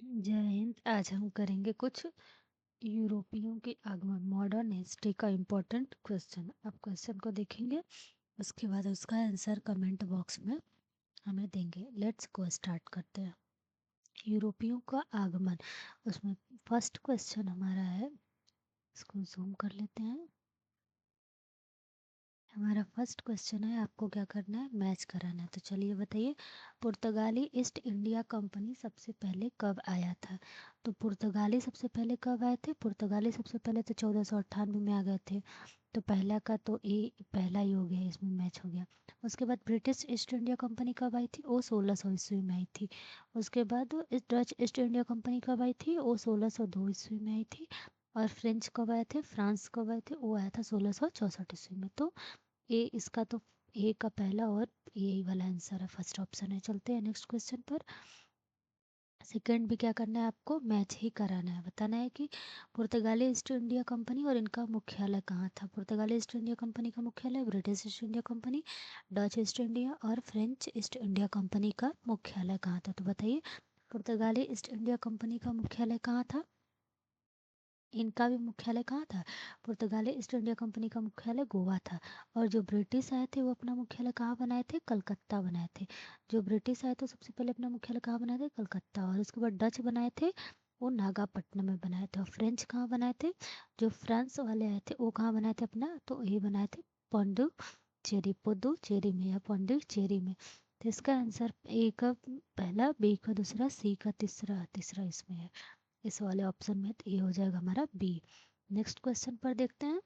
जय हिंद। आज हम करेंगे कुछ यूरोपियों के आगमन मॉडर्न हिस्ट्री का इम्पोर्टेंट क्वेश्चन। आप क्वेश्चन को देखेंगे, उसके बाद उसका आंसर कमेंट बॉक्स में हमें देंगे। लेट्स गो, स्टार्ट करते हैं। यूरोपियों का आगमन, उसमें फर्स्ट क्वेश्चन हमारा है, इसको जूम कर लेते हैं। हमारा फर्स्ट क्वेश्चन है, आपको क्या करना है, मैच कराना है। तो चलिए बताइए, पुर्तगाली ईस्ट इंडिया कंपनी सबसे पहले कब आया था? तो पुर्तगाली सबसे पहले कब आए थे? पुर्तगाली सबसे पहले तो 1498 में आ गए थे। तो पहला का तो ए पहला ही हो गया, इसमें मैच हो गया। उसके बाद ब्रिटिश ईस्ट इंडिया कंपनी कब आई थी? वो 1600 ईस्वी में आई थी। उसके बाद डच ईस्ट इंडिया कंपनी कब आई थी? वो 1602 ईस्वी में आई थी। और फ्रेंच कब आए थे? फ्रांस कब आए थे? वो आया था 1664 ईस्वी में। तो ए इसका तो ए का पहला और यही वाला आंसर है, फर्स्ट ऑप्शन है। चलते हैं नेक्स्ट क्वेश्चन पर। सेकंड भी क्या करना है, आपको मैच ही कराना है, बताना है कि पुर्तगाली ईस्ट इंडिया कंपनी और इनका मुख्यालय कहाँ था। पुर्तगाली ईस्ट इंडिया कंपनी का मुख्यालय, British east India company, Dutch east India और फ्रेंच ईस्ट इंडिया कंपनी का मुख्यालय कहाँ था? तो बताइए, पुर्तगाली ईस्ट इंडिया कंपनी का मुख्यालय कहाँ था? इनका भी मुख्यालय कहाँ था? पुर्तगाली ईस्ट इंडिया कंपनी का मुख्यालय गोवा था। और जो ब्रिटिश आए थे वो अपना मुख्यालय कहाँ बनाए थे? कलकत्ता बनाए थे। जो ब्रिटिश आए थे सबसे पहले अपना मुख्यालय कहाँ बनाए थे? कलकत्ता। और उसके बाद डच बनाए थे, वो नागापट्टनम में बनाए थे। और फ्रेंच कहाँ बनाए थे? जो फ्रांस वाले आए थे वो कहाँ बनाए थे अपना? तो ये बनाए थे पुडुचेरी में या पौंडीचेरी में। तो इसका आंसर ए का पहला, बी का दूसरा, सी का तीसरा, तीसरा इसमें है, इस वाले ऑप्शन में। तो ये हो जाएगा हमारा बी। नेक्स्ट क्वेश्चन पर देखते हैं,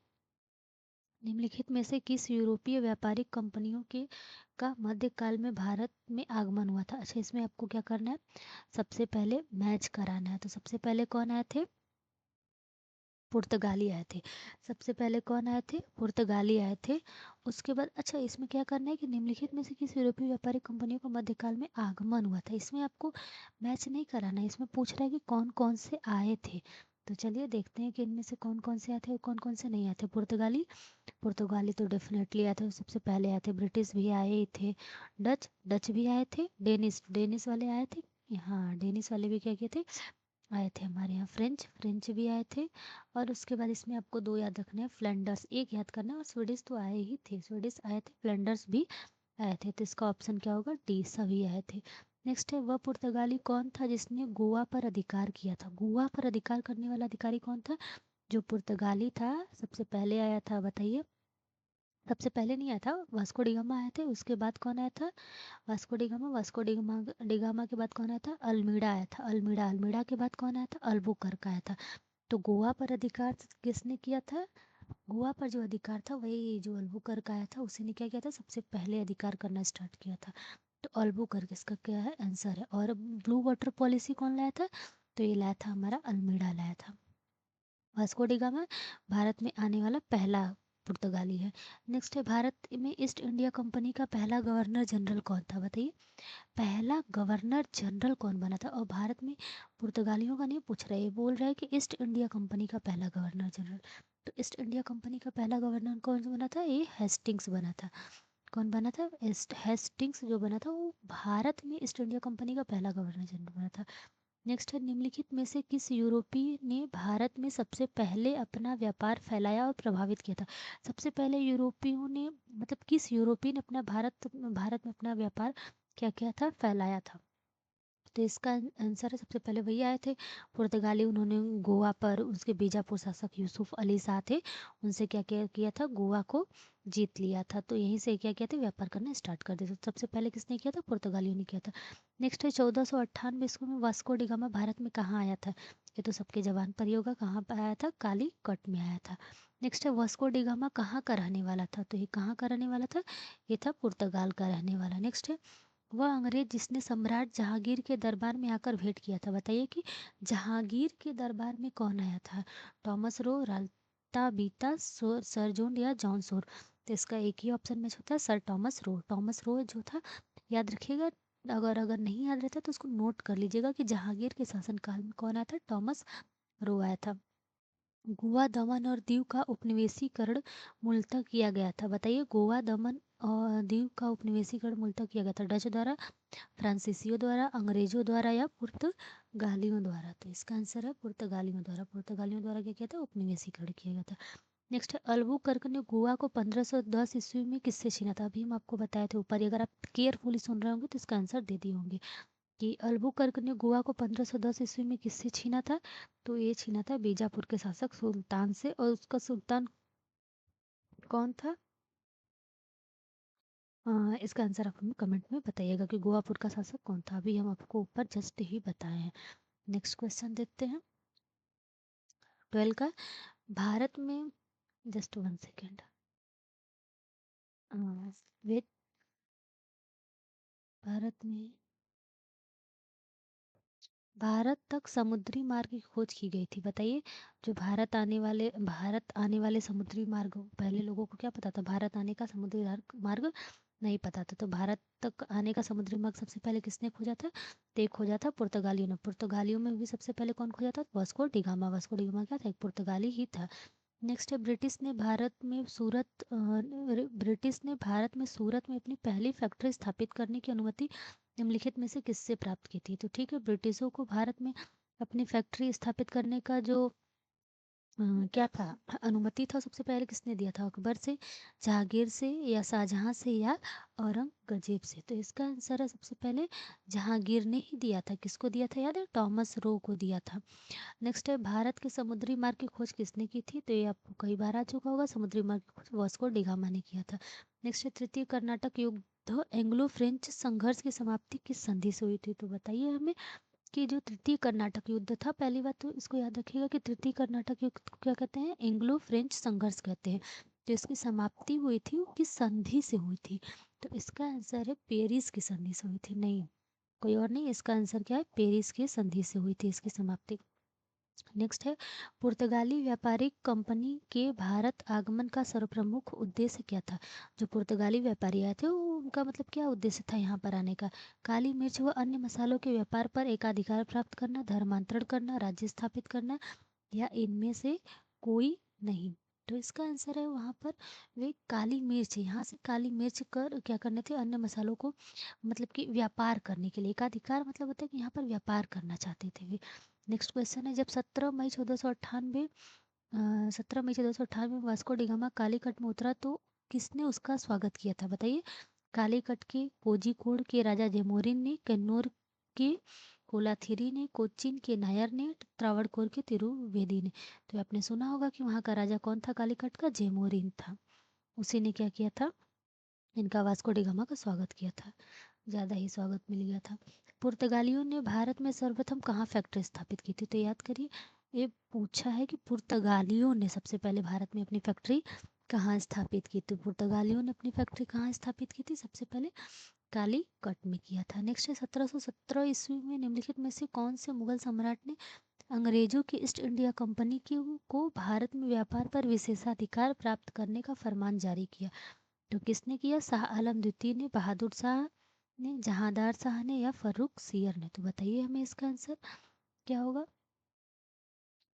निम्नलिखित में से किस यूरोपीय व्यापारिक कंपनियों के का मध्यकाल में भारत में आगमन हुआ था? अच्छा, इसमें आपको क्या करना है, सबसे पहले मैच कराना है। तो सबसे पहले कौन आए थे? पुर्तगाली आए थे। सबसे पहले कौन आए थे? पुर्तगाली आए थे। उसके बाद अच्छा, इसमें क्या करना है कि निम्नलिखित में से किस यूरोपीय व्यापारिक कंपनियों का मध्यकाल में आगमन हुआ था। इसमें आपको मैच नहीं कराना है, इसमें पूछ रहा है कि कौन कौन से आए थे। तो चलिए देखते हैं कि इनमें से कौन कौन से आए थे और कौन कौन से नहीं आए थे। पुर्तगाली तो डेफिनेटली आए थे, सबसे पहले आए थे। ब्रिटिश भी आए ही थे। डच भी आए थे। डेनिस वाले आए थे। हाँ, डेनिस वाले भी क्या किए थे, आए थे हमारे यहाँ। फ्रेंच भी आए थे। और उसके बाद इसमें आपको दो याद रखने हैं, फ्लैंडर्स एक याद करना है, और स्वीडिश तो आए ही थे, स्वीडिश आए थे, फ्लैंडर्स भी आए थे। तो इसका ऑप्शन क्या होगा, डी, सभी आए थे। नेक्स्ट है, वह पुर्तगाली कौन था जिसने गोवा पर अधिकार किया था? गोवा पर अधिकार करने वाला अधिकारी कौन था? जो पुर्तगाली था सबसे पहले आया था, बताइए। सबसे पहले नहीं आया था, वास्को डिगामा आए थे। उसके बाद कौन आया था? वास्को डिगामा डिगामा के बाद कौन आया था? अल्मीडा आया था। अल्मीडा के बाद कौन आया था? अल्बुकर्क आया था। तो गोवा पर अधिकार किसने किया था? गोवा पर जो अधिकार था वही जो अल्बुकर्क आया था, उसी ने क्या किया था, सबसे पहले अधिकार करना स्टार्ट किया था। तो अल्बुकर्क इसका क्या है, आंसर है। और ब्लू वाटर पॉलिसी कौन लाया था? तो ये लाया था हमारा अल्मीडा लाया था। वास्को डिगामा भारत में आने वाला पहला पुर्तगाली है। नेक्स्ट है, भारत में ईस्ट इंडिया कंपनी का पहला गवर्नर जनरल कौन था? बताइए, पहला गवर्नर जनरल कौन बना था? और भारत में पुर्तगालियों का नहीं पूछ रहा है, ये बोल रहा है कि ईस्ट इंडिया कंपनी का पहला गवर्नर जनरल। तो ईस्ट इंडिया कंपनी का पहला गवर्नर कौन सा बना था? ये हेस्टिंग्स बना था। कौन बना था? हेस्टिंग्स जो बना था वो भारत में ईस्ट इंडिया कंपनी का पहला गवर्नर जनरल बना था। नेक्स्ट है, निम्नलिखित में से किस यूरोपीय ने भारत में सबसे पहले अपना व्यापार फैलाया और प्रभावित किया था? सबसे पहले यूरोपियों ने, मतलब किस यूरोपीय ने अपना भारत में अपना व्यापार क्या किया था, फैलाया था? तो इसका आंसर है, सबसे पहले वही आए थे पुर्तगाली। उन्होंने गोवा पर, उसके बीजापुर शासक यूसुफ अली शाह थे, उनसे क्या किया किया था, गोवा को जीत लिया था। तो यहीं से क्या किया था, व्यापार करना स्टार्ट कर दिया था। सबसे पहले किसने किया था? पुर्तगालियों ने किया था। नेक्स्ट है, 1498 ईस्वी में वास्को डिगामा भारत में कहाँ आया था? ये तो सबके जवान पर ही होगा, कहाँ पर आया था? कालीकट में आया था। नेक्स्ट है, वास्को डिगामा कहाँ का रहने वाला था? तो ये कहाँ का रहने वाला था? ये था पुर्तगाल का रहने वाला। नेक्स्ट है, वह अंग्रेज जिसने सम्राट जहांगीर के दरबार में आकर भेंट किया था। बताइए कि जहांगीर के दरबार में कौन आया था? टॉमस रो, राल्टा बीता, सर जॉन या जॉन सोर? तो इसका एक ही ऑप्शन में होता है, sir Thomas Roe. Thomas Roe जो था, याद रखिएगा, अगर अगर नहीं याद रहता तो उसको नोट कर लीजिएगा कि जहांगीर के शासनकाल में कौन आया था, टॉमस रो आया था। गोवा, दमन और दीव का उपनिवेशीकरण मूलतः किया गया था। बताइए, गोवा, दमन और द्वीप का उपनिवेशीकरण मूलतः किया गया था डच द्वारा, फ्रांसीसियों द्वारा, अंग्रेजों द्वारा या पुर्तगालियों द्वारा। तो इसका आंसर है पुर्तगालियों द्वारा। पुर्तगालियों द्वारा क्या किया था? उपनिवेशीकरण किया गया था। नेक्स्ट है अल्बुकर्क ने गोवा को 1510 ईस्वी में किससे छीना था? अभी हम आपको बताए थे ऊपर ही, अगर आप केयरफुली सुन रहे होंगे तो इसका आंसर दे दिए होंगे कि अल्बुकर्क ने गोवा को 1510 ईस्वी में किससे छीना था? तो ये छीना था बीजापुर के शासक सुल्तान से। और उसका सुल्तान कौन था? इसका आंसर आप हमें कमेंट में बताइएगा कि गोवापुर का शासक कौन था। अभी हम आपको ऊपर जस्ट ही बताए हैं। नेक्स्ट क्वेश्चन देखते हैं 12 का। भारत में जस्ट 1 सेकेंड वेट। भारत में भारत तक समुद्री मार्ग की खोज की गई थी, बताइए। जो भारत आने वाले समुद्री मार्ग, पहले लोगों को क्या पता था? भारत आने का समुद्री मार्ग नहीं पता था। तो भारत तक आने का समुद्री मार्ग सबसे पहले किसने खोजा था? तो एक खोजा था पुर्तगालियों ने। पुर्तगालियों में भी सबसे पहले कौन खोजा था? Vasco da Gama. वास्को डिगामा क्या था? एक पुर्तगाली ही था। नेक्स्ट है ब्रिटिश ने भारत में सूरत में अपनी पहली फैक्ट्री स्थापित करने की अनुमति निम्नलिखित में से किससे प्राप्त की थी? तो ठीक है, ब्रिटिशों को भारत में अपनी फैक्ट्री स्थापित करने का जो क्या था, अनुमति था, सबसे पहले किसने दिया था? अकबर से, जहांगीर से, या शाहजहां से, या औरंगजेब से? तो इसका आंसर है सबसे पहले जहांगीर ने ही दिया था। किसको दिया था? याद है, टॉमस रो को दिया था। नेक्स्ट है भारत के समुद्री मार्ग की खोज किसने की थी? तो ये आपको कई बार आ चुका होगा। समुद्री मार्ग की खोज वास्को डिगामा ने किया था। नेक्स्ट है तृतीय कर्नाटक युद्ध एंग्लो फ्रेंच संघर्ष की समाप्ति किस संधि से हुई थी? तो बताइए हमें कि जो तृतीय कर्नाटक युद्ध था, पहली बात तो इसको याद रखिएगा कि तृतीय कर्नाटक युद्ध को क्या कहते हैं? एंग्लो फ्रेंच संघर्ष कहते हैं। तो इसकी समाप्ति हुई थी वो किस संधि से हुई थी? तो इसका आंसर है पेरिस की संधि से हुई थी। नहीं, कोई और नहीं, इसका आंसर क्या है? पेरिस की संधि से हुई थी इसकी समाप्ति। नेक्स्ट है पुर्तगाली व्यापारिक कंपनी के भारत आगमन का सर्वप्रमुख उद्देश्य क्या था? जो पुर्तगाली व्यापारी आए थे वो, उनका मतलब क्या उद्देश्य था यहाँ पर आने का? काली मिर्च व अन्य मसालों के व्यापार पर एकाधिकार प्राप्त करना, धर्मांतरण करना, राज्य स्थापित करना, या इनमें से कोई नहीं? तो इसका आंसर है वहाँ पर वे काली मिर्च, यहाँ से काली मिर्च कर क्या करने थे? अन्य मसालों को मतलब कि व्यापार करने के लिए। एकाधिकार मतलब होता है कि यहाँ पर व्यापार करना चाहते थे वे। नेक्स्ट क्वेश्चन है जब 17 मई 1498 में वास्को डिगामा कालीकट में उतरा तो किसने उसका स्वागत किया था? बताइए। कालीकट के कोझिकोड के राजा जयमोरिन ने, कन्नौर के कोलाथिरी ने, कोच्चिन के नायर ने, त्रावणकोर के तिरुवेदी ने? तो आपने सुना होगा कि वहाँ का राजा कौन था कालीकट का? जयमोरिन था। उसी ने क्या किया था? इनका वास्को डिगामा का स्वागत किया था। ज़्यादा ही स्वागत मिल गया था। पुर्तगालियों ने भारत में सर्वप्रथम कहाँ फैक्ट्री स्थापित की थी? तो याद करिए, ये पूछा है कि पुर्तगालियों ने सबसे पहले भारत में अपनी फैक्ट्री कहाँ स्थापित की? तो पुर्तगालियों ने अपनी फैक्ट्री कहाँ स्थापित की थी? सबसे पहले कालीकट में किया था। नेक्स्ट है 1717 ईस्वी में निम्नलिखित में से कौन से मुगल सम्राट ने अंग्रेजों की ईस्ट इंडिया कंपनी को भारत में व्यापार पर विशेषाधिकार प्राप्त करने का फरमान जारी किया? तो किसने किया? शाह आलम द्वितीय ने, बहादुर शाह ने, जहांदार शाह ने, या फर्रुख सियर ने? तो बताइए हमें इसका आंसर क्या होगा?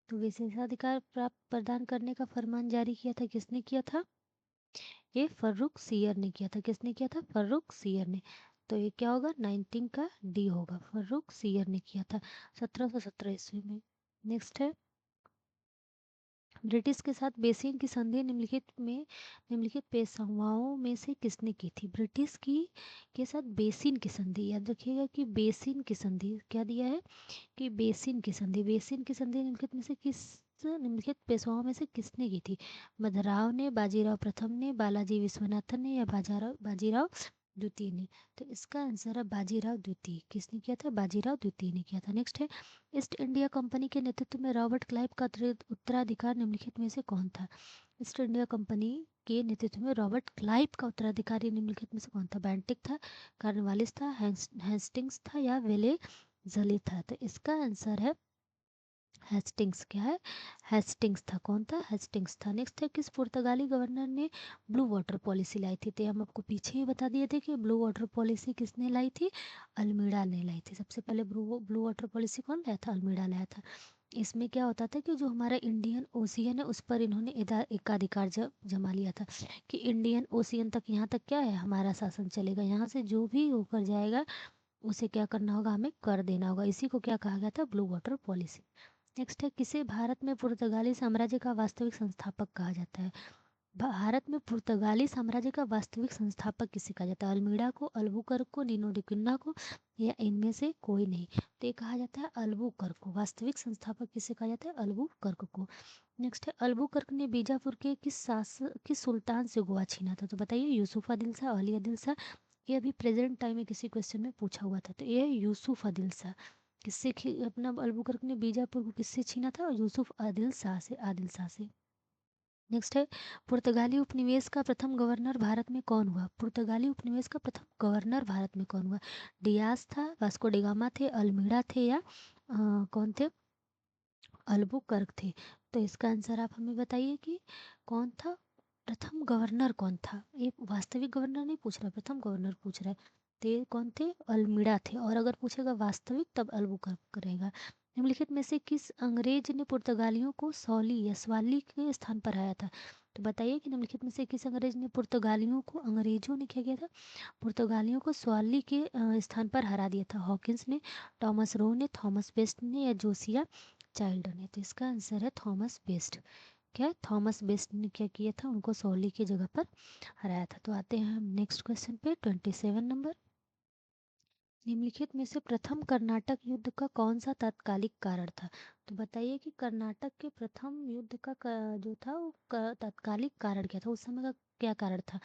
तो विशेषाधिकार प्राप्त प्रदान करने का फरमान जारी किया था, किसने किया था? ये फर्रुख सियर ने किया था। किसने किया था? फर्रुख सियर ने। तो ये क्या होगा? 19 का डी होगा। फर्रुख सियर ने किया था 1717 ईस्वी में। नेक्स्ट है ब्रिटिश के साथ बेसिन की संधि निम्नलिखित पेशवाओं में से किसने की थी? ब्रिटिश की के साथ बेसिन की संधि, याद रखिएगा कि बेसिन की संधि क्या दिया है कि बेसिन की संधि निम्नलिखित पेशवाओं में से किसने की थी? मधराव ने, बाजीराव प्रथम ने, बालाजी विश्वनाथन ने, या बाजीराव द्वितीय ने? तो इसका आंसर है बाजीराव द्वितीय। किसने किया था? बाजीराव द्वितीय ने किया था। नेक्स्ट है ईस्ट इंडिया कंपनी के नेतृत्व में रॉबर्ट क्लाइव का उत्तराधिकार निम्नलिखित में से कौन था? ईस्ट इंडिया कंपनी के नेतृत्व में रॉबर्ट क्लाइव का उत्तराधिकारी निम्नलिखित में से कौन था? बेंटिक था, कार्नवालिस था, हेस्टिंग्स था, या वेले जली था? तो इसका आंसर है हेस्टिंग्स। क्या है? हेस्टिंग्स था। कौन था? हेस्टिंग्स था। नेक्स्ट है किस पुर्तगाली गवर्नर ने ब्लू वाटर पॉलिसी लाई थी? तो हम आपको पीछे ही बता दिए थे कि ब्लू वाटर पॉलिसी किसने लाई थी? अल्मीड़ा ने लाई थी। सबसे पहले ब्लू वाटर पॉलिसी कौन लाया था? अल्मीड़ा लाया था। इसमें क्या होता था कि जो हमारा इंडियन ओशियन है उस पर इन्होंने एकाधिकार जमा लिया था कि इंडियन ओशियन तक, यहाँ तक क्या है हमारा शासन चलेगा, यहाँ से जो भी होकर जाएगा उसे क्या करना होगा, हमें कर देना होगा। इसी को क्या कहा गया था, ब्लू वाटर पॉलिसी। नेक्स्ट है, किसे भारत में पुर्तगाली साम्राज्य का वास्तविक संस्थापक कहा जाता है। भारत में पुर्तगाली साम्राज्य का वास्तविक संस्थापक किसे कहा जाता है, अल्मीड़ा को, अल्बुकर्क को, नीनो डी क्विन्ना को, या इनमें से कोई नहीं। तो ये कहा जाता है अल्बुकर्क को। वास्तविक संस्थापक किसे कहा जाता है, अल्बुकर्क को। नेक्स्ट है, अल्बुकर्क ने बीजापुर के किस सुल्तान से गोवा छीना था। तो बताइए, यूसुफ आदिल शाह, अली आदिल शाह। ये अभी प्रेजेंट टाइम में किसी क्वेश्चन में पूछा हुआ था, तो ये यूसुफ आदिल शाह। किससे अपना अल्बुकर्क ने बीजापुर को किससे छीना था, यूसुफ आदिल शाह से, आदिल शाह से। नेक्स्ट है, पुर्तगाली उपनिवेश का प्रथम गवर्नर भारत में कौन हुआ। पुर्तगाली उपनिवेश का प्रथम गवर्नर भारत में कौन हुआ, डियास था, वास्को डिगामा थे, अल्मीड़ा थे, या कौन थे, अल्बुकर्क थे। तो इसका आंसर आप हमें बताइए कि कौन था, प्रथम गवर्नर कौन था। ये वास्तविक गवर्नर नहीं पूछ रहा, प्रथम गवर्नर पूछ रहा है। तो ये कौन थे, अल्मीड़ा थे। और अगर पूछेगा वास्तविक तब अल्बुकर्क रहेगा। निम्नलिखित में से किस अंग्रेज ने पुर्तगालियों को सौली या स्वाली के स्थान पर हराया था। तो बताइए कि निम्नलिखित में से किस अंग्रेज ने पुर्तगालियों को, अंग्रेजों ने क्या किया था, पुर्तगालियों को स्वाली के स्थान पर हरा दिया था। हॉकिंस ने, टॉमस रो ने, थॉमस बेस्ट ने, या जोसिया चाइल्ड ने। तो इसका आंसर है थॉमस बेस्ट। क्या है, थॉमस बेस्ट ने क्या किया था, उनको सौली की जगह पर हराया था। तो आते हैं हम नेक्स्ट क्वेश्चन पे, 27 नंबर। निम्नलिखित में से प्रथम कर्नाटक युद्ध का कौन सा तात्कालिक कारण था। तो बताइए कि कर्नाटक के प्रथम युद्ध का जो था वो तात्कालिक कारण क्या था, उस समय का क्या कारण था।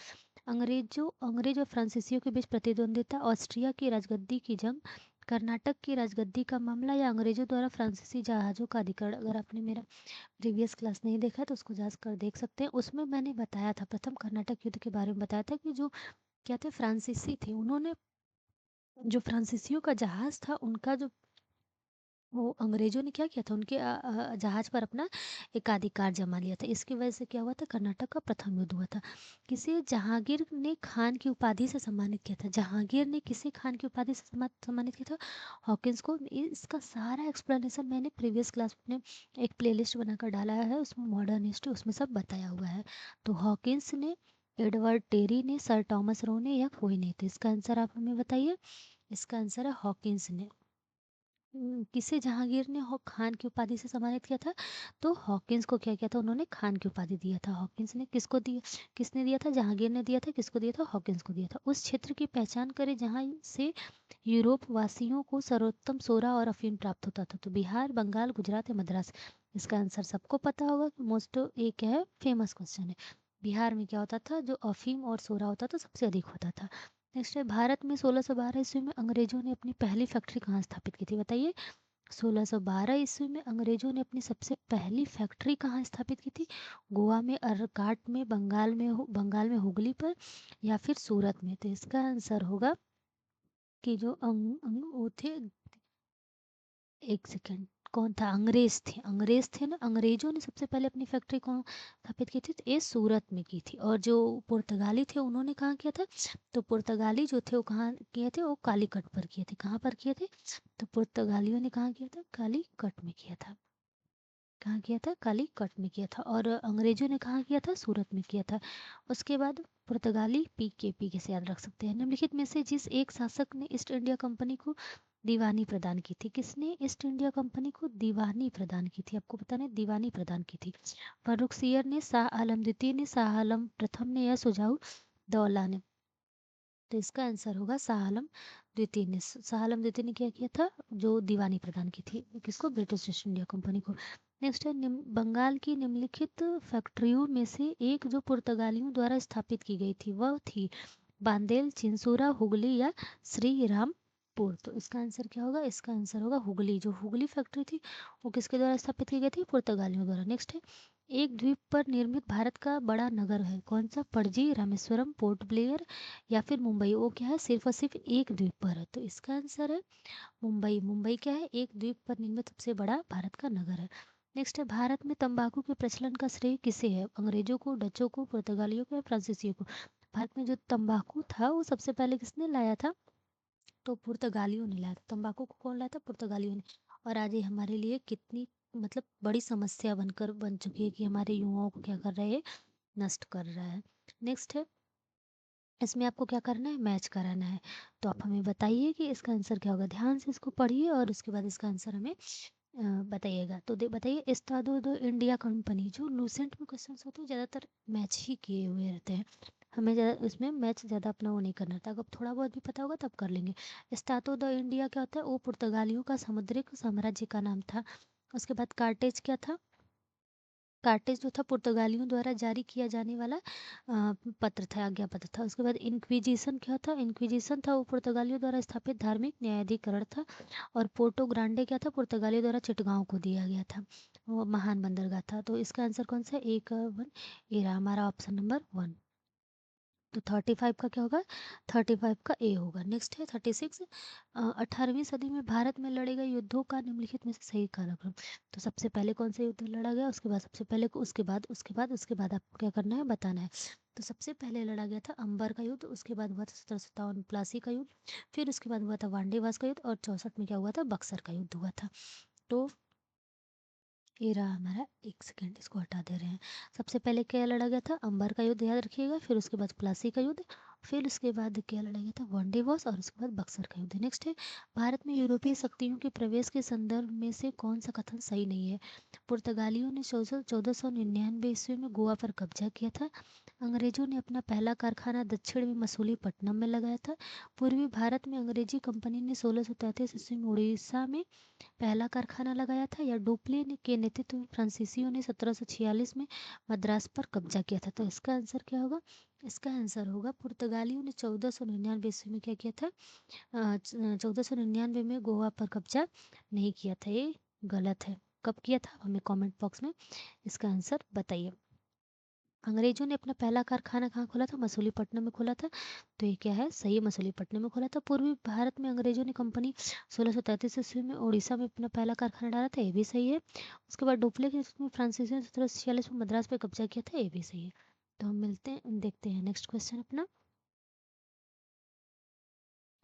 अंग्रेज और फ्रांसीसियों के बीच प्रतिद्वंदिता, ऑस्ट्रिया की राजगद्दी की जंग, कर्नाटक की राजगद्दी का मामला, या अंग्रेजों द्वारा फ्रांसीसी जहाज़ों का अधिकरण। अगर आपने मेरा प्रीवियस क्लास नहीं देखा तो उसको जा कर देख सकते हैं। उसमें मैंने बताया था, प्रथम कर्नाटक युद्ध के बारे में बताया था कि जो क्या थे, फ्रांसीसी थे, उन्होंने जो फ्रांसीसियों का जहाज़ था उनका जो, वो अंग्रेजों ने क्या किया था, उनके जहाज पर अपना एकाधिकार जमा लिया था। इसकी वजह से क्या हुआ था, कर्नाटक का प्रथम युद्ध हुआ था। किसे जहांगीर ने खान की उपाधि से सम्मानित किया था। जहांगीर ने किसे खान की उपाधि से सम्मानित किया था, हॉकिंस को। इसका सारा एक्सप्लेनेशन मैंने प्रीवियस क्लास में एक प्लेलिस्ट बनाकर डाला है, उसमें मॉडर्न हिस्ट्री, उसमें सब बताया हुआ है। तो हॉकिंस ने, एडवर्ड टेरी ने, सर टॉमस रो ने, या कोई नहीं। तो इसका आंसर आप हमें बताइए। इसका आंसर है हॉकिंस ने। किसे जहांगीर ने खान की उपाधि से सम्मानित किया था, तो हॉकिंस को क्या किया था, उन्होंने खान की उपाधि दिया था। हॉकिंस ने किसको दिया, किसने दिया था, जहांगीर ने दिया था, किसको दिया था, हॉकिंस को दिया था। उस क्षेत्र की पहचान करें जहां से यूरोप वासियों को सर्वोत्तम सोरा और अफीम प्राप्त होता था। तो बिहार, बंगाल, गुजरात या मद्रास। इसका आंसर सबको पता होगा, मोस्ट एक क्या है, फेमस क्वेश्चन है। बिहार में क्या होता था, जो अफीम और सोरा होता था सबसे अधिक होता था। नेक्स्ट है, भारत में 1612 ईस्वी में अंग्रेजों ने अपनी पहली फैक्ट्री कहाँ स्थापित की थी। बताइए, 1612 ईस्वी में अंग्रेजों ने अपनी सबसे पहली फैक्ट्री कहाँ स्थापित की थी। गोवा में, अरकाट में, बंगाल में हुगली पर, या फिर सूरत में। तो इसका आंसर होगा कि जो वो थे, एक सेकेंड, कौन था, अंग्रेज थे ना, अंग्रेजों ने सबसे पहले अपनी फैक्ट्री कहाँ स्थापित की थी, तो ये सूरत में की थी। और जो पुर्तगाली थे उन्होंने कहाँ किया था, तो पुर्तगाली जो थे वो कहाँ किए थे, वो कालीकट पर किए थे। कहाँ पर किए थे, तो पुर्तगालियों ने कहाँ किया था, कालीकट में किया था। कहाँ किया था, कालीकट में किया था। और अंग्रेजों ने कहाँ किया था, सूरत में किया था। उसके बाद पुर्तगाली पी के से याद रख सकते हैं। निम्नलिखित में से जिस एक शासक ने ईस्ट इंडिया कंपनी को दीवानी प्रदान की थी। किसने ईस्ट इंडिया कंपनी को दीवानी प्रदान की थी, आपको बताना है, दीवानी प्रदान की थी। फर्रुखसियर ने, शाह आलम द्वितीय ने, शाह आलम प्रथम ने, या शुजाउद्दौला ने। तो इसका आंसर होगा शाह आलम द्वितीय ने। शाह आलम द्वितीय ने क्या किया था, जो दीवानी प्रदान की थी, किसको, ब्रिटिश ईस्ट इंडिया कंपनी को। नेक्स्ट है, बंगाल की निम्नलिखित फैक्ट्रियों में से एक जो पुर्तगालियों द्वारा स्थापित की गई थी वह थी बांदेल, चिंसूरा, हुगली, या श्री रामपुर। तो इसका आंसर क्या होगा, इसका आंसर होगा हुगली। जो हुगली फैक्ट्री थी वो किसके द्वारा स्थापित की गई थी, पुर्तगालियों द्वारा। नेक्स्ट है, एक द्वीप पर निर्मित भारत का बड़ा नगर है कौन सा, पणजी, रामेश्वरम, पोर्ट ब्लेयर, या फिर मुंबई। वो क्या है, सिर्फ और सिर्फ एक द्वीप पर है। तो इसका आंसर है मुंबई। मुंबई क्या है, एक द्वीप पर निर्मित सबसे बड़ा भारत का नगर है। नेक्स्ट है, भारत में तंबाकू के प्रचलन का श्रेय किसे है, अंग्रेजों को, डचों को, पुर्तगालियों को, या फ्रांसीसियों को। भारत में जो तंबाकू था वो सबसे पहले किसने लाया था, तो पुर्तगालियों ने लाया था। तंबाकू को कौन लाया था, पुर्तगालियों ने। और आज ये हमारे लिए कितनी मतलब बड़ी समस्या बन चुकी है कि हमारे युवाओं को क्या कर रहा है, नष्ट कर रहा है। नेक्स्ट है, इसमें आपको क्या करना है, मैच कराना है। तो आप हमें बताइए कि इसका आंसर क्या होगा। ध्यान से इसको पढ़िए और उसके बाद इसका आंसर हमें बताइएगा। तो बताइए, एस्टाडो दो इंडिया कंपनी, जो लूसेंट में क्वेश्चन होते हैं ज़्यादातर मैच ही किए हुए रहते हैं, हमें ज़्यादा इसमें मैच ज़्यादा अपना वो नहीं करना रहता। अगर थोड़ा बहुत भी पता होगा तब कर लेंगे। एस्टाडो द इंडिया क्या होता है, वो पुर्तगालियों का सामुद्रिक साम्राज्य का नाम था। उसके बाद कार्टेज क्या था, कार्टेज जो था पुर्तगालियों द्वारा जारी किया जाने वाला पत्र था, आज्ञा पत्र था। उसके बाद इंक्विजिशन क्या था, इंक्विजिशन था वो पुर्तगालियों द्वारा स्थापित धार्मिक न्यायाधिकरण था। और पोर्टो ग्रांडे क्या था, पुर्तगालियों द्वारा चिटगांव को दिया गया था, वो महान बंदरगाह था। तो इसका आंसर कौन सा है, एक वन, ये रहा हमारा ऑप्शन नंबर 1। तो 35 का क्या होगा, 35 का ए होगा। नेक्स्ट है 36, 18वीं सदी में भारत में लड़े गए युद्धों का निम्नलिखित में से सही कालक्रम। तो सबसे पहले कौन सा युद्ध लड़ा गया, उसके बाद सबसे पहले को, उसके बाद आपको क्या करना है, बताना है। तो सबसे पहले लड़ा गया था अंबर का युद्ध, उसके बाद हुआ था 1757 प्लासी का युद्ध, फिर उसके बाद हुआ था वांडेवास का युद्ध, और 64 में क्या हुआ था, बक्सर का युद्ध हुआ था। तो ये रहा हमारा, एक सेकेंड इसको हटा दे रहे हैं। सबसे पहले क्या लड़ा गया था, अंबर का युद्ध, याद रखिएगा। फिर उसके बाद प्लासी का युद्ध, फिर उसके बाद क्या लड़ा गया था, वनडे वॉर्स, और उसके बाद बक्सर का युद्ध। नेक्स्ट है, भारत में यूरोपीय शक्तियों के प्रवेश के संदर्भ में से कौन सा कथन सही नहीं है। पुर्तगालियों ने 1499 ईस्वी में गोवा पर कब्जा किया था। अंग्रेजों ने अपना पहला कारखाना दक्षिण में मसूलीपट्टनम में लगाया था। पूर्वी भारत में अंग्रेजी कंपनी ने 1633 ईस्वी में उड़ीसा में पहला कारखाना लगाया था। या डुप्ले के नेतृत्व में फ्रांसीसियों ने 1746 में मद्रास पर कब्जा किया था। तो इसका आंसर क्या होगा, इसका आंसर होगा पुर्तगालियों ने 1499 ईस्वी में क्या किया था, 1499 में गोवा पर कब्जा नहीं किया था, ये गलत है। कब किया था, हमें कमेंट बॉक्स में इसका आंसर बताइए। अंग्रेजों ने अपना पहला कारखाना कहाँ खोला था, मसूलीपट्टनम में खोला था। तो ये क्या है, सही है, मसूलीपट्टनम में खोला था। पूर्वी भारत में अंग्रेजों ने कंपनी 1633 ईस्वी में उड़ीसा में अपना पहला कारखाना डाला था, ये भी सही है। उसके बाद डुप्ले के नेतृत्व में फ्रांसीसियों ने 1746 में मद्रास पे कब्जा किया था, ये भी सही है। तो हम मिलते हैं, देखते हैं नेक्स्ट क्वेश्चन अपना।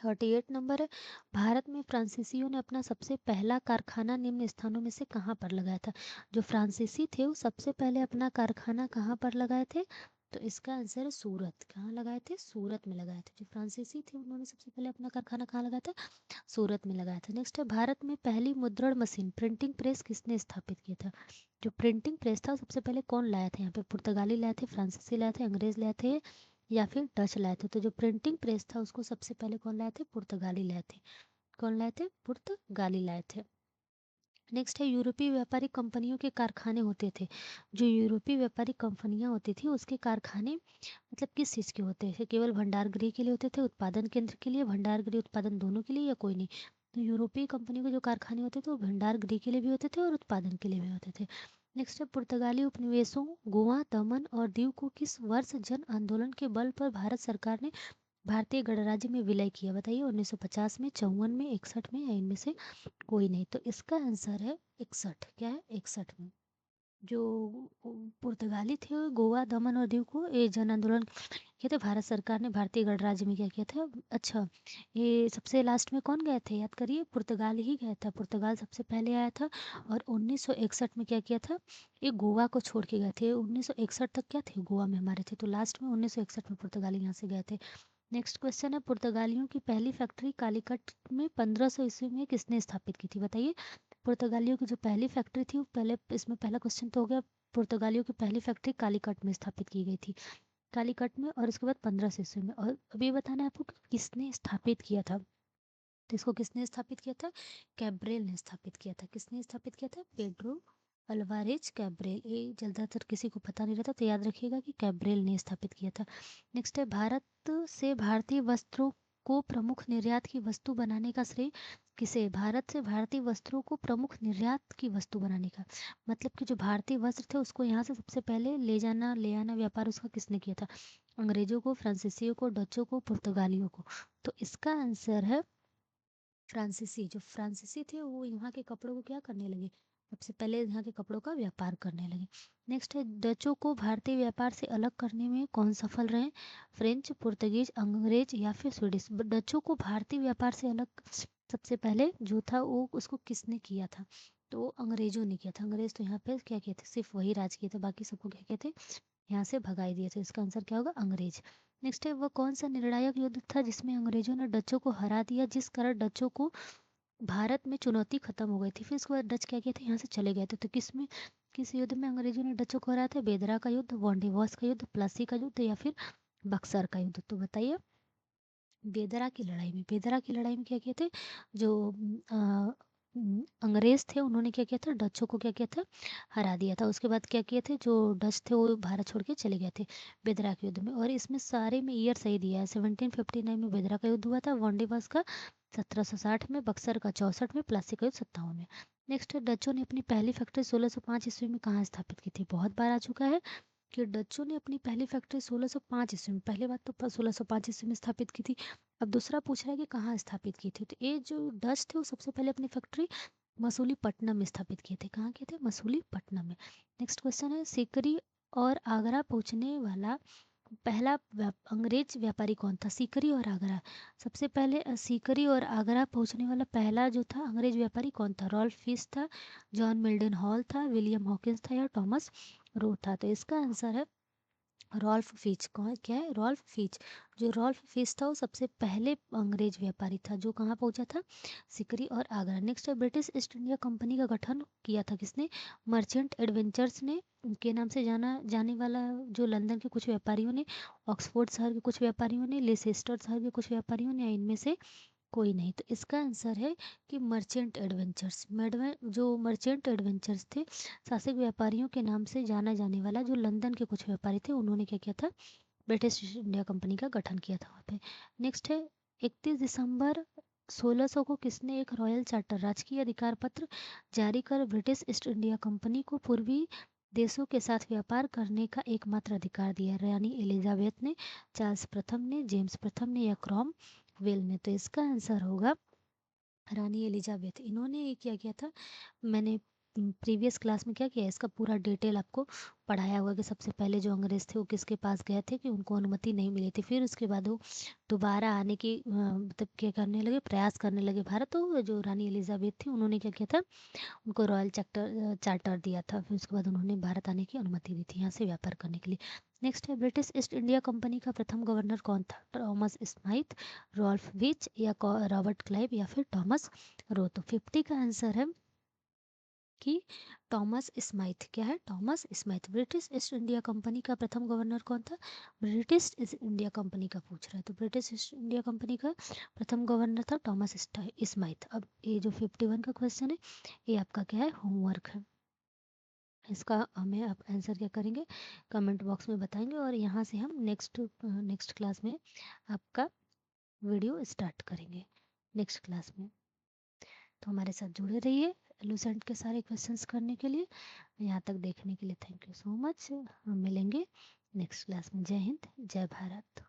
38 नंबर है, भारत में फ्रांसीसियों ने अपना सबसे पहला कारखाना निम्न स्थानों में से कहाँ पर लगाया था। जो फ्रांसीसी थे वो सबसे पहले अपना कारखाना कहाँ पर लगाए थे, तो इसका आंसर है सूरत। कहाँ लगाए थे, सूरत में लगाए थे। जो फ्रांसीसी थे उन्होंने सबसे पहले अपना कारखाना कहाँ लगाया था, सूरत में लगाया था। नेक्स्ट है, भारत में पहली मुद्रण मशीन प्रिंटिंग प्रेस किसने स्थापित किया था। जो प्रिंटिंग प्रेस था सबसे पहले कौन लाया था, यहाँ पे पुर्तगाली लाए थे, फ्रांसीसी लाए थे, अंग्रेज लाए थे, या फिर डच लाए थे। तो जो प्रिंटिंग प्रेस था उसको सबसे पहले कौन लाए थे, पुर्तगाली लाए थे। कौन लाए थे, पुर्तगाली लाए थे। नेक्स्ट है, यूरोपीय व्यापारिक कंपनियों के कारखाने होते थे। जो यूरोपीय व्यापारिक कंपनियां होती थी उसके कारखाने मतलब किस चीज़ के होते थे, केवल भंडार गृह के लिए होते थे, उत्पादन केंद्र के लिए, भंडार गृह उत्पादन दोनों के लिए, या कोई नहीं। तो यूरोपीय कंपनियों के जो कारखाने होते थे वो भंडार गृह के लिए भी होते थे और उत्पादन के लिए भी होते थे। नेक्स्ट है, पुर्तगाली उपनिवेशों गोवा, दमन और दीव को किस वर्ष जन आंदोलन के बल पर भारत सरकार ने भारतीय गणराज्य में विलय किया, बताइए। 1950 में, 54 में, 61 में, या इनमें से कोई नहीं। तो इसका आंसर है 61। क्या है, 61 में। जो पुर्तगाली थे गोवा, दमन और दीव को ये जन आंदोलन किए थे, भारत सरकार ने भारतीय गणराज्य में क्या किया था। अच्छा, ये सबसे लास्ट में कौन गए थे, याद करिए, पुर्तगाल ही गया था। पुर्तगाल सबसे पहले आया था और 1961 में क्या किया था, ये गोवा को छोड़ के गए थे। 1961 तक क्या थे, गोवा में हमारे थे। तो लास्ट में 1961 में पुर्तगाली यहाँ से गए थे। नेक्स्ट क्वेश्चन है, पुर्तगालियों की पहली फैक्ट्री कालीकट में 1500 ईस्वी में किसने स्थापित की थी, बताइए। पुर्तगालियों की जो पहली फैक्ट्री थी वो पहले, इसमें पहला क्वेश्चन तो हो गया, पुर्तगालियों की पहली फैक्ट्री कालीकट में स्थापित की गई थी, कालीकट में, और उसके बाद 1500 ईस्वी में। और अभी बताना है आपको कि किसने स्थापित किया था। तो इसको किसने स्थापित किया था, कैब्रेल ने स्थापित किया था। किसने स्थापित किया था, पेड्रो अल्वारेज कैब्रेल। ये ज़्यादातर किसी को पता नहीं रहता, तो याद रखिएगा कि कैब्रेल ने स्थापित किया था। नेक्स्ट है, भारत से भारतीय वस्त्रों को प्रमुख निर्यात की वस्तु बनाने का श्रेय किसे। भारत से भारतीय वस्त्रों को प्रमुख निर्यात की वस्तु बनाने का मतलब कि जो भारतीय वस्त्र थे उसको यहाँ से सबसे पहले ले आना व्यापार उसका किसने किया था, अंग्रेजों को, फ्रांसीसियों को, डचों को, पुर्तगालियों को। तो इसका आंसर है फ्रांसीसी। जो फ्रांसीसी थे वो यहाँ के कपड़ों को क्या करने लगे, सबसे पहले यहाँ के कपड़ों का व्यापार करने लगे। नेक्स्ट है, डचों को भारतीय व्यापार से अलग करने में कौन सफल रहे, फ्रेंच, पुर्तगीज, अंग्रेज, या फिर स्वीडिश। डचों को भारतीय व्यापार से अलग सबसे पहले जो था वो उसको किसने किया था, तो अंग्रेजों ने किया था। अंग्रेज तो यहाँ पे क्या किए थे, सिर्फ वही राज किए थे, बाकी सबको क्या किए थे, यहाँ से भगाई दिए थे। इसका आंसर क्या होगा, अंग्रेज। नेक्स्ट है, वह कौन सा निर्णायक युद्ध था जिसमें अंग्रेजों ने डचों को हरा दिया, जिस कारण डचों को भारत में चुनौती खत्म हो गई थी। फिर उसके बाद डच क्या किए थे, यहाँ से चले गए थे। तो किस युद्ध में अंग्रेजों ने डचों को हराया था, बेदरा का युद्ध, वॉन्डिवॉस का युद्ध, प्लासी का युद्ध या फिर बक्सर का युद्ध। तो बताइए, बेदरा की लड़ाई में क्या किए थे, जो अंग्रेज थे उन्होंने क्या किया था, डचों को क्या किया था, हरा दिया था। उसके बाद क्या किए थे, जो डच थे वो भारत छोड़ के चले गए थे बेदरा के युद्ध में। और इसमें सारे में ईयर सही दिया है। 1759 में बेदरा का युद्ध हुआ था, वॉन्डिवस का 1760 में, बक्सर का 64 में, प्लासी का युद्ध 57 में। नेक्स्ट है, डचों ने अपनी पहली फैक्ट्री 1605 ईस्वी में कहाँ स्थापित की थी। बहुत बार आ चुका है कि डच्चों ने अपनी पहली फैक्ट्री 1605 ईस्वी में, पहले बात तो 1605 ईस्वी में स्थापित की थी। अब दूसरा पूछ रहा है कि कहाँ स्थापित की थी। तो ये जो डच थे वो सबसे पहले अपनी फैक्ट्री मसूलीपट्टनम में स्थापित किए थे। कहाँ किए थे, मसूलीपट्टनम में। नेक्स्ट क्वेश्चन है, सीकरी और आगरा पहुंचने वाला पहला अंग्रेज व्यापारी कौन था। सीकरी और आगरा, सबसे पहले सीकरी और आगरा पहुंचने वाला पहला जो था अंग्रेज व्यापारी कौन था, रॉल्फ फिश था, जॉन मिल्डन हॉल था, विलियम हॉकिंस था या टॉमस रो था। तो इसका आंसर है रॉल्फ फिच। कौन, क्या है, रॉल्फ फिच। जो रॉल्फ फिच था वो सबसे पहले अंग्रेज व्यापारी था जो कहाँ पहुंचा था, सिकरी और आगरा। नेक्स्ट है, ब्रिटिश ईस्ट इंडिया कंपनी का गठन किया था किसने, मर्चेंट एडवेंचर्स ने के नाम से जाना जाने वाला जो लंदन के कुछ व्यापारियों ने, ऑक्सफोर्ड शहर के कुछ व्यापारियों ने, लेसेस्टर शहर के कुछ व्यापारियों ने, या इनमें से कोई नहीं। तो इसका आंसर है कि मर्चेंट एडवेंचर्स। जो मर्चेंट एडवेंचर्स थे, साहसिक व्यापारियों के नाम से जाना जाने वाला जो लंदन के कुछ व्यापारी थे, उन्होंने क्या किया था, ब्रिटिश ईस्ट इंडिया कंपनी का गठन किया था वहाँ पे। नेक्स्ट है, 31 दिसंबर 1600 को किसने एक रॉयल चार्टर, राजकीय अधिकार पत्र जारी कर ब्रिटिश ईस्ट इंडिया कंपनी को पूर्वी देशों के साथ व्यापार करने का एकमात्र अधिकार दिया। रानी एलिजाबेथ ने, चार्ल्स प्रथम ने, जेम्स प्रथम ने या क्रॉम वेल ने। तो इसका आंसर होगा रानी एलिजाबेथ। इन्होंने ये क्या किया था, मैंने प्रीवियस क्लास में क्या किया, इसका पूरा डिटेल आपको पढ़ाया हुआ कि सबसे पहले जो अंग्रेज थे वो किसके पास गए थे कि उनको अनुमति नहीं मिली थी। फिर उसके बाद वो दोबारा आने की मतलब क्या करने लगे, प्रयास करने लगे भारत। तो जो रानी एलिजाबेथ थी उन्होंने क्या किया था, उनको रॉयल चार्टर चार्टर दिया था। फिर उसके बाद उन्होंने भारत आने की अनुमति दी थी यहाँ से व्यापार करने के लिए। नेक्स्ट है, ब्रिटिश ईस्ट इंडिया कंपनी का प्रथम गवर्नर कौन था, थॉमस स्माइथ, रॉल्फ विच या रॉबर्ट क्लाइव या फिर टॉमस रो। तो 50 का आंसर है कि टॉमस स्माइथ। क्या है, Thomas Smythe. British east India company का प्रथम गवर्नर कौन था, ब्रिटिश ईस्ट इंडिया कंपनी का पूछ रहा है। तो ब्रिटिश ईस्ट इंडिया कंपनी का प्रथम गवर्नर था टॉमस स्माइथ। अब ये जो 51 का क्वेश्चन है ये आपका क्या है, होमवर्क है। इसका हमें आप आंसर क्या करेंगे, कमेंट बॉक्स में बताएंगे और यहाँ से हम नेक्स्ट क्लास में आपका वीडियो स्टार्ट करेंगे नेक्स्ट क्लास में। तो हमारे साथ जुड़े रहिए लूसेंट के सारे क्वेश्चंस करने के लिए। यहाँ तक देखने के लिए थैंक यू सो मच। हम मिलेंगे नेक्स्ट क्लास में। जय हिंद, जय भारत।